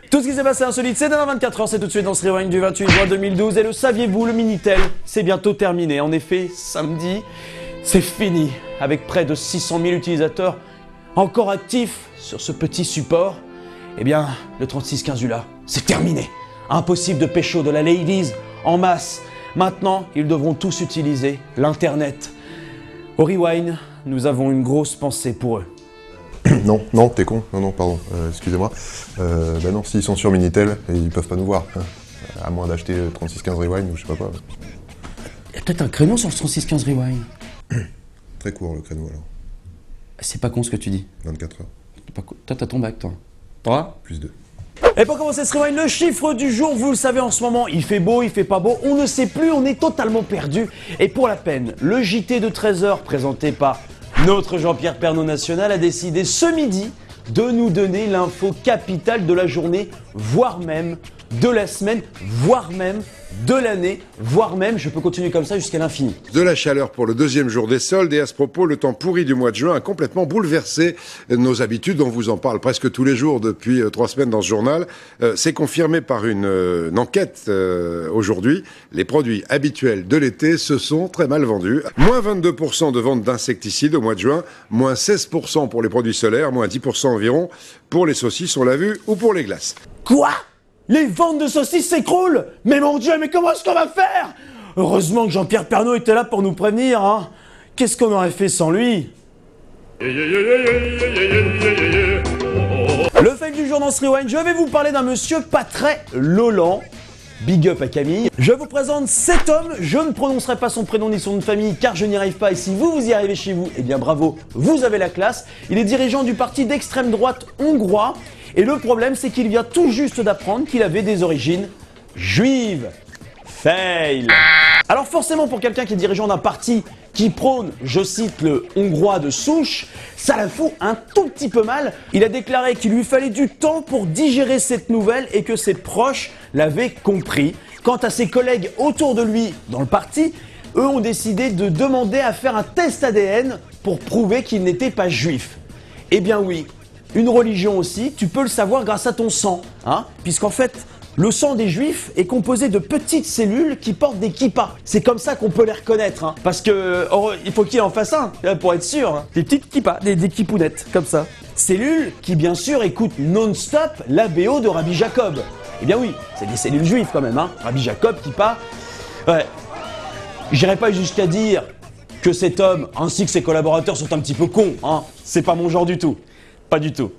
Tout ce qui s'est passé insolite, c'est dans 24 heures, c'est tout de suite dans ce Rewind du 28 juin 2012. Et le saviez-vous, le Minitel, c'est bientôt terminé. En effet, samedi, c'est fini. Avec près de 600 000 utilisateurs encore actifs sur ce petit support, eh bien, le 3615 ULA, c'est terminé. Impossible de pécho de la ladies en masse. Maintenant, ils devront tous utiliser l'Internet. Au Rewind, nous avons une grosse pensée pour eux. Non, non, t'es con. Non, non, pardon, excusez-moi. Bah non, s'ils sont sur Minitel, ils peuvent pas nous voir. À moins d'acheter 3615 Rewind ou je sais pas quoi. Il y a peut-être un créneau sur le 3615 Rewind. Très court le créneau alors. C'est pas con ce que tu dis. 24 heures. Toi, t'as ton bac, toi. Toi Plus 2. Et pour commencer ce Rewind, le chiffre du jour, vous le savez en ce moment, il fait beau, il fait pas beau, on ne sait plus, on est totalement perdu. Et pour la peine, le JT de 13h présenté par notre Jean-Pierre Pernaut National a décidé ce midi de nous donner l'info capitale de la journée, voire même de la semaine, voire même de l'année, voire même, je peux continuer comme ça jusqu'à l'infini. De la chaleur pour le deuxième jour des soldes et à ce propos, le temps pourri du mois de juin a complètement bouleversé nos habitudes. On vous en parle presque tous les jours depuis 3 semaines dans ce journal. C'est confirmé par une enquête aujourd'hui. Les produits habituels de l'été se sont très mal vendus. Moins 22% de ventes d'insecticides au mois de juin, moins 16% pour les produits solaires, moins 10% environ pour les saucisses, on l'a vu, ou pour les glaces. Quoi ? Les ventes de saucisses s'écroulent? Mais mon Dieu, mais comment est-ce qu'on va faire? Heureusement que Jean-Pierre Pernaut était là pour nous prévenir, hein. Qu'est-ce qu'on aurait fait sans lui? Le fail du jour dans ce Rewind, je vais vous parler d'un monsieur pas très lolant. Big up à Camille. Je vous présente cet homme, je ne prononcerai pas son prénom ni son nom de famille car je n'y arrive pas et si vous y arrivez chez vous, eh bien bravo, vous avez la classe. Il est dirigeant du parti d'extrême droite hongrois et le problème c'est qu'il vient tout juste d'apprendre qu'il avait des origines juives. Fail. Alors forcément pour quelqu'un qui est dirigeant d'un parti qui prône, je cite, le hongrois de souche, ça la fout un tout petit peu mal. Il a déclaré qu'il lui fallait du temps pour digérer cette nouvelle et que ses proches l'avaient compris. Quant à ses collègues autour de lui dans le parti, eux ont décidé de demander à faire un test ADN pour prouver qu'il n'était pas juif. Eh bien oui, une religion aussi, tu peux le savoir grâce à ton sang, hein, puisqu'en fait, le sang des juifs est composé de petites cellules qui portent des kippas. C'est comme ça qu'on peut les reconnaître, hein, parce que il faut qu'il en fasse un, pour être sûr. Hein. Des petites kippas, des kipounettes, comme ça. Cellules qui, bien sûr, écoutent non-stop la BO de Rabbi Jacob. Eh bien oui, c'est des cellules juives quand même, hein. Rabbi Jacob, kippa. Ouais. J'irai pas jusqu'à dire que cet homme ainsi que ses collaborateurs sont un petit peu cons, hein. C'est pas mon genre du tout. Pas du tout.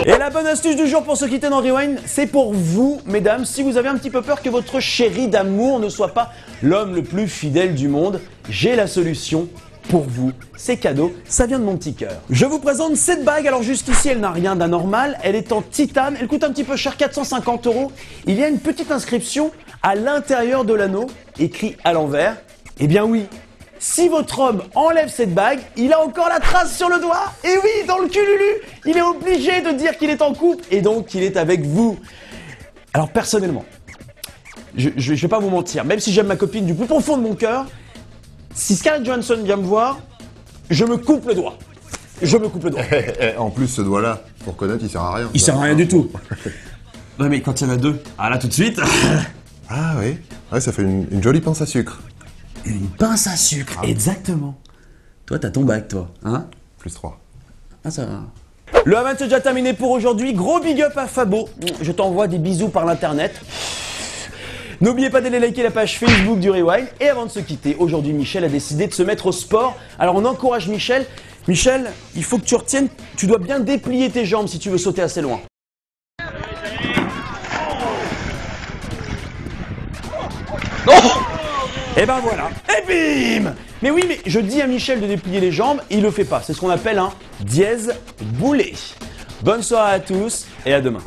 Et la bonne astuce du jour pour se quitter dans Rewind, c'est pour vous, mesdames, si vous avez un petit peu peur que votre chéri d'amour ne soit pas l'homme le plus fidèle du monde, j'ai la solution pour vous. C'est cadeau, ça vient de mon petit cœur. Je vous présente cette bague, alors jusqu'ici elle n'a rien d'anormal, elle est en titane, elle coûte un petit peu cher, 450 €. Il y a une petite inscription à l'intérieur de l'anneau, écrit à l'envers. Eh bien oui, si votre homme enlève cette bague, il a encore la trace sur le doigt. Et oui, dans le cululu, il est obligé de dire qu'il est en couple et donc qu'il est avec vous. Alors personnellement, je vais pas vous mentir, même si j'aime ma copine du plus profond de mon cœur, si Scarlett Johansson vient me voir, je me coupe le doigt. Je me coupe le doigt. En plus, ce doigt-là, pour connaître, il sert à rien. Il sert à rien du tout. Ouais, mais quand il y en a deux, ah là tout de suite. Ah oui, ouais, ça fait une jolie pince à sucre. Une pince à sucre, exactement. Toi, t'as ton bac, toi, hein? Plus 3. Ah, ça va. Le Havane, c'est déjà terminé pour aujourd'hui. Gros big up à Fabo. Je t'envoie des bisous par l'internet. N'oubliez pas d'aller liker la page Facebook du Rewind. Et avant de se quitter, aujourd'hui, Michel a décidé de se mettre au sport. Alors, on encourage Michel. Michel, il faut que tu retiennes, tu dois bien déplier tes jambes si tu veux sauter assez loin. Et ben voilà, et bim! Mais oui, mais je dis à Michel de déplier les jambes, il le fait pas. C'est ce qu'on appelle un dièse boulet. Bonne soirée à tous et à demain.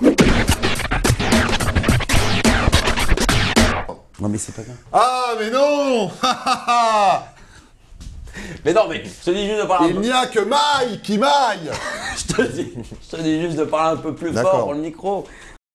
Non mais c'est pas grave. Ah mais non. Mais non, mais je te dis juste de parler un peu... Il n'y a que maille qui maille. Je te dis juste de parler un peu plus fort dans le micro.